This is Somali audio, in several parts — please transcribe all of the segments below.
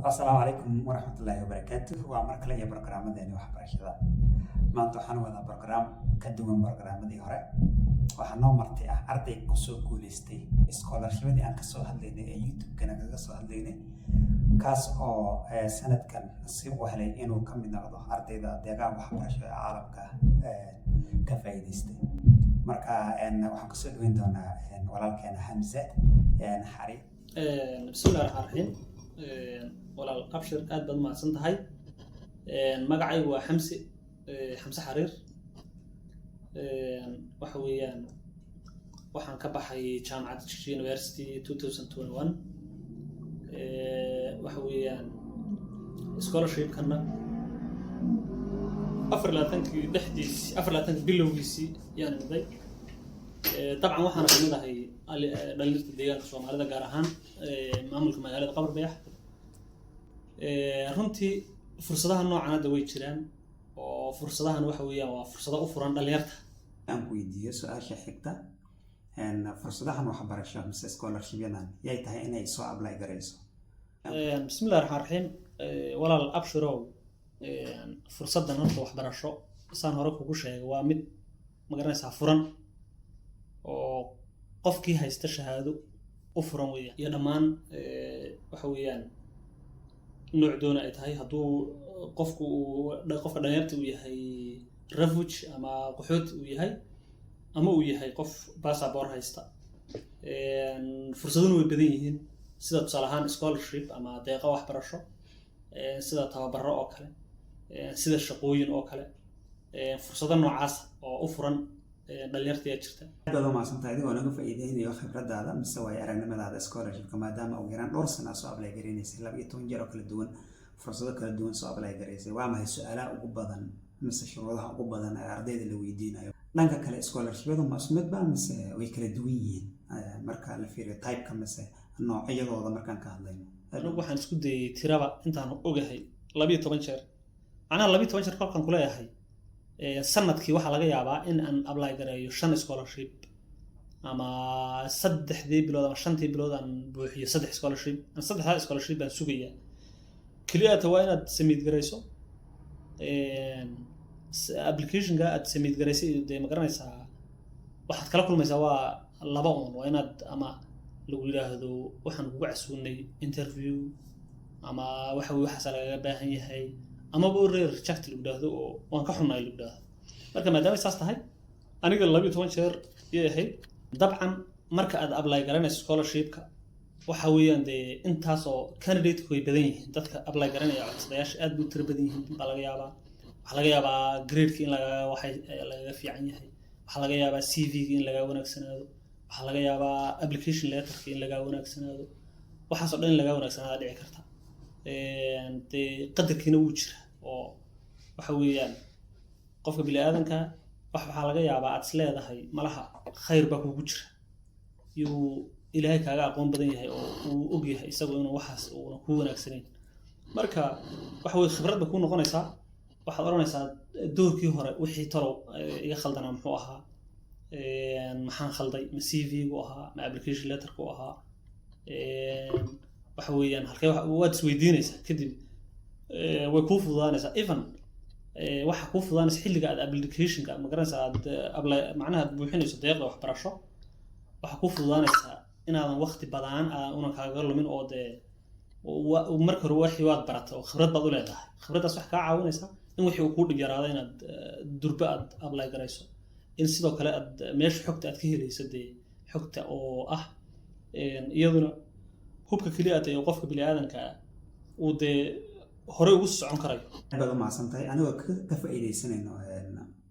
السلام عليكم ورحمة الله وبركاته وعمر كلا يا برنامج ديني وحبرشة ما أنتو حنو هذا برنامج كدوم برنامج دي هراء وحنا مرتي أرضي كسو كوليستي scholarship دي أنا كسو هالديني يوتيوب كنا كسو هالديني كاس أو سنة كان نصيب وهلي إنه كم من نقطة أرضي ذا ديجا وحبرشة عالم كفايدستي مركا إن وحنا كسو دوين دونا إن ولا كان همزة إن حري بسم الله الرحمن الرحيم walaal abshir aad baad mahadsan tahay magacaygu waa xamse xariir waxa weeyaan waxaan ka baxay jaamacadda Chichi University 2021 waxa weeyaan scholarship-kana 24 bilowgiisii yaan miday طبعا waxaan ka mid ahay dhalinyarta deegaanka Soomaalida gaar ahaan maamulka magaalada Qabarbeex runtii fursadaha noocan hadda way jiraan oo fursadahan waxa weeyaan waa fursado u furan dhalinyarta aan ku weydiiyo su'aasha xigta fursadahan waxbarasho mise scholarship-yadan yay tahay inay soo apply gareyso bismillahir rahmaanir rahiim walaal abshirow fursadan horta waxbarasho saan hore kugu sheegay waa mid magaranaysaa furan oo qofkii haysta shahaado u furan weeyaan iyo dhammaan waxa weeyaan nooc doona ay tahay hadduu qofka dhalinyarta uu yahay refuge ama qaxooti uu yahay ama uu yahay qof passport haysta fursaduna way badan yihiin sida tusaale ahaan scholarship ama deeqo waxbarasho sida tababaro oo kale sida shaqooyin oo kale fursado noocaas oo u furan dhalinyarta ee jirta aad ma santahay adigoo naga faa'iideynayo khibradaada mise way aragnimadaada scholarship-ka maadaama uu yaraan dhowr sano soo apply gareynaysa 12 jeer oo kala duwan fursado kala duwan soo apply gareysay waa maxay su'aalaha ugu badan mise shuruudaha ugu badan ee ardayda la weydiinayo dhanka kale scholarship-yadu ma ismid baa mise way kala duwan yihiin marka la fiiriyo type-ka mise noocyadooda markaan ka hadlayno anigu waxaan isku dayay tiraba intaan ogahay 12 jeer macnaha 12 jeer kolkan ku leeyahay sanadkii waxa laga yaabaa in aan apply gareeyo 5 scholarship ama 3 bilood ama 5 bilood aan buuxiyo 3 scholarship aan 3 scholarship baan sugaya kaliya waa inaad submit gareyso application-ka aad submit gareysay ee ma garanaysaa waxaad kala kulmaysaa waa laba waa inaad ama lagu yiraahdo waxaan ugu casuunay interview ama waxa laga baahan yahay ama boorreer reject lagu dhaahdo oo waan ka xunaay lagu dhaahdo marka maadaama saas tahay aniga 12 jeer yahay dabcan marka aad apply garanayso scholarship-ka waxa weeyaan intaas oo candidate way badan yihiin dadka apply garanaya codsadayaasha aad u tiro badan yihiin baa laga yaabaa waxa laga yaabaa grade-ka in laga fiican yahay waxa laga yaabaa CV-ga in laga wanaagsanaado waxa laga yaabaa application letter-ka in laga wanaagsanaado waxaas oo dhan in laga wanaagsanaado dhici karta qadarkiina wuu jira oo waxa weeyaan qofka bini'aadanka waxa laga yaabaa aad leedahay malaha khayr baa kugu jira iyo ilaahay kaaga aqoon badan yahay oo uu og yahay isagoo inuu waxaas uu ku wanaagsaneyn marka waxa way khibradda ku noqonaysaa waxaad oranaysaa doorkii hore wixii talo iga khaldana muxuu ahaa maxaan khalday ma CV-gu ahaa ma application letter-ku ahaa waxa weeyaan halkay waad isweydiinaysaa kadib way kuu fududaanaysaa even waxa kuu fududaanaysa xilliga aad application-ka ma garanaysaa aad macnaha aad buuxinayso deeqda waxbarasho waxa kuu fududaanaysaa inaadan waqti badan una kaaga lumin oo marka hore wixii waad baratay oo khibrad baad u leedahay khibraddaas wax kaa caawinaysa in wixii uu kuu dhib yaraado inaad durba aad apply garayso in sidoo kale aad meesha xogta aad ka helayso xogta oo iyaduna hubka kaliya ee qofka bini'aadanka uu hore ugu socon karayo aad ma santahay anigoo ka faa'iideysanayno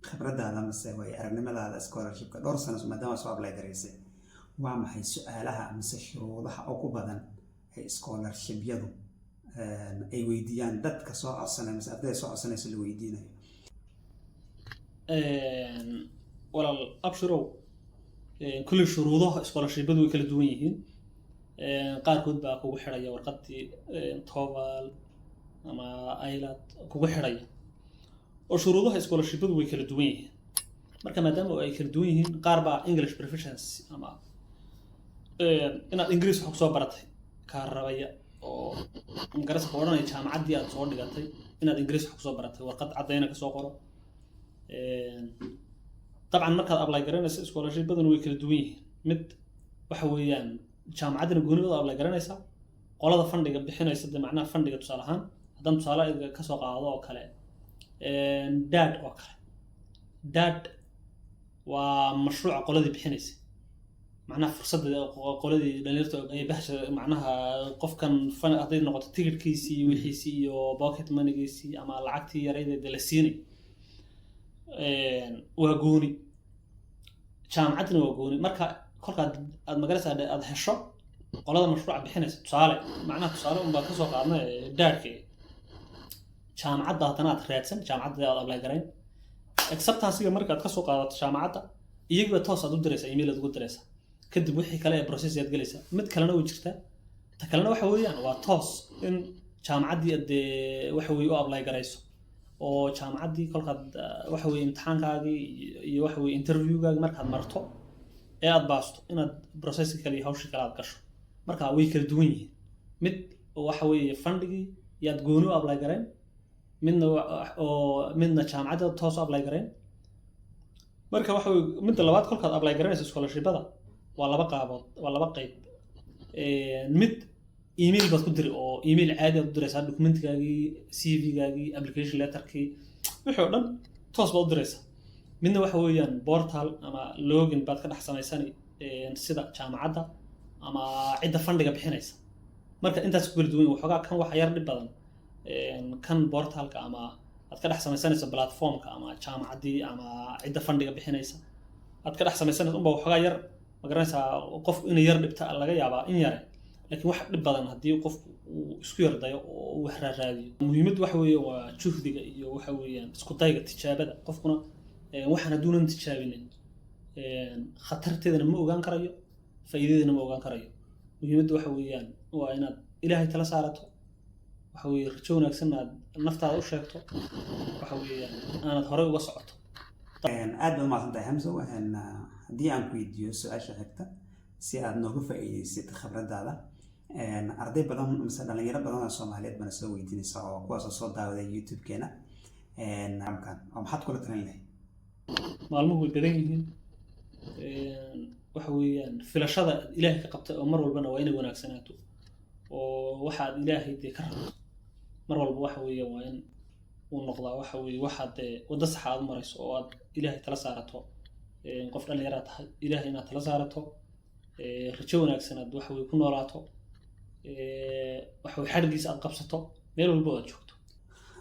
khibradaada mise way aragnimadaada scholarship-ka dhowr sano maadaama soo apply gareysay waa maxay su'aalaha mise shuruudaha ugu badan ee scholarship-yadu ay weydiiyaan dadka soo codsanaya mise ardayda soo codsanaysa la weydiinayo walaal abshirow kulli shuruudaha scholarship-yadu way kala duwan yihiin qaarkood baa kugu xidhaya warqadii TOEFL ama IELTS kugu xidhaya oo shuruudaha scholarship-yadu way kala duwan yihiin marka maadaama ay kala duwan yihiin qaar baa English proficiency ama inaad Ingiriis wax ku soo baratay ka rabaya oo magarasa ka odhanaya jaamacaddii aad soo dhigatay inaad ingiriis wax kusoo baratay warqad caddayna kasoo qoro dabcan markaad apply garanaysa scholarship badan way kala duwan yihiin mid waxa weeyaan jaamacaddina goonidooda apply garanaysa qolada fandiga bixinaysa dee macnaha fandiga tusaale ahaan haddaan tusaale kasoo qaado oo kale dad oo kale dad waa mashruuca qoladii bixinaysa macnaha fursadda qoladii dhalinyarta ay bahasha macnaha qofkan fan hadday noqoto tigidhkiisii iyo wixiisii iyo pocket moneygiisii ama lacagtii yaraydeeda la siinay waa gooni jaamacaddina waa gooni marka kolkaad aad magaraysa aad hesho qolada mashruuca bixinaysa tusaale macnaha tusaale unbaa kasoo qaadna daadhka jaamacadda haddana aad raadsan jaamacadda aad apply garayn acceptance-ga markaad kasoo qaadato jaamacadda iyagiiba toos aad u diraysaa email aad ugu diraysaa kadib wixii kale ee process aad galaysaa mid kalena way jirtaa ta kalena waxa weeyaan waa toos in jaamacaddii aad waxa weeye u apply garayso oo jaamacaddii kolkaad waxa weeye imtixaankaagii iyo waxa weeye interviewgaagi markaad marto ee aad baasto inaad processki kale iyo hawshii kale aad gasho marka way kala duwan yihiin mid waxa weeye fundigii yaad gooni u apply garayn midna jaamacadda toos u apply garayn marka waxa weeye midda labaad kolkaad apply garanayso scholarship-ada waa laba qaabood waa laba qayb mid email baad ku diri oo email caadi aad u diraysaa documentgaagii CV-gaagii application letterkii wixii oo dhan toos baad u diraysaa midna waxa weeyaan portal ama login baad ka dhex samaysani sida jaamacadda ama cidda fandiga bixinaysa marka intaas ku kala duwan waxoogaa kan waxa yar dhib badan kan portalka ama aad ka dhex samaysanayso platformka ama jaamacaddii ama cidda fandiga bixinaysa aad ka dhex samaysanayso unba waxoogaa yar ma garanaysaa qof inay yar dhibta laga yaabaa in yare laakiin wax dhib badan haddii qofku uu isku yardayo oo wax raaraadiyo muhiimad waxa weeye waa juhdiga iyo waxa weeyaan isku dayga tijaabada qofkuna waxaan hadduunan tijaabinin khatarteedana ma ogaan karayo faa'iidadeedana ma ogaan karayo muhiimadda waxa weeyaan waa inaad ilaahay tala saarato waxa weeye rajo wanaagsan aad naftaada u sheegto waxa weeyaan aanad horey uga socoto aad baad mahadsantahay Hamza haddii aan ku weydiiyo su-aasha xigta si aad nooga faa'iidaysid khibradaada arday badan mise dhalinyaro badan oo Soomaaliyeed bana soo weydiinaysa oo kuwaas oo soo daawaday YouTube-keena amkan oo maxaad kula talin lahayd maalmuhu way badan yihiin waxa weeyaan filashada ilaahay ka qabtay oo mar walbana waa inay wanaagsanaato oo waxaad ilaahay ka rabto mar walba waxa weeyaan waa in uu noqdaa waxa weeye waxaad waddo sax aad marayso oo aad ilaahay tala saarato qof dhalinyaro tahay ilaahay inaad tala saarato rajo wanaagsan aad waxa weeye ku noolaato waxa weeye xadhigiisa aad qabsato meel walba aad joogto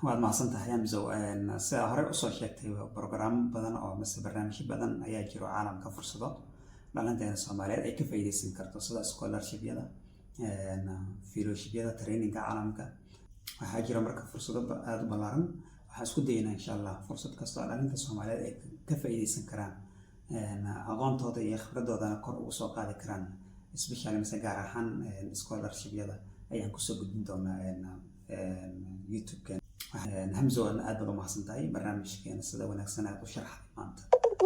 waad mahadsantahay Hamza sida hore usoo sheegtay program badan oo mise barnaamijyo badan ayaa jiro caalamka fursado dhalinteena Soomaaliyeed ay ka faa'iideysan karto sida scholarship-yada fellowship-yada training-ka caalamka waxaa jira marka fursado aad u ballaaran waxaan isku dayaynaa insha Allah fursad kasta oo dhalinta Soomaaliyeed ay ka faa'iideysan karaan aqoontooda iyo khibradoodana kor ugu soo qaadi karaan especially mise gaar ahaan scholarship-yada ayaan kusoo gudbin doonaa YouTube-keena Hamza aad baad u mahadsantahay barnaamijkeena sida wanaagsan aad u sharxay maanta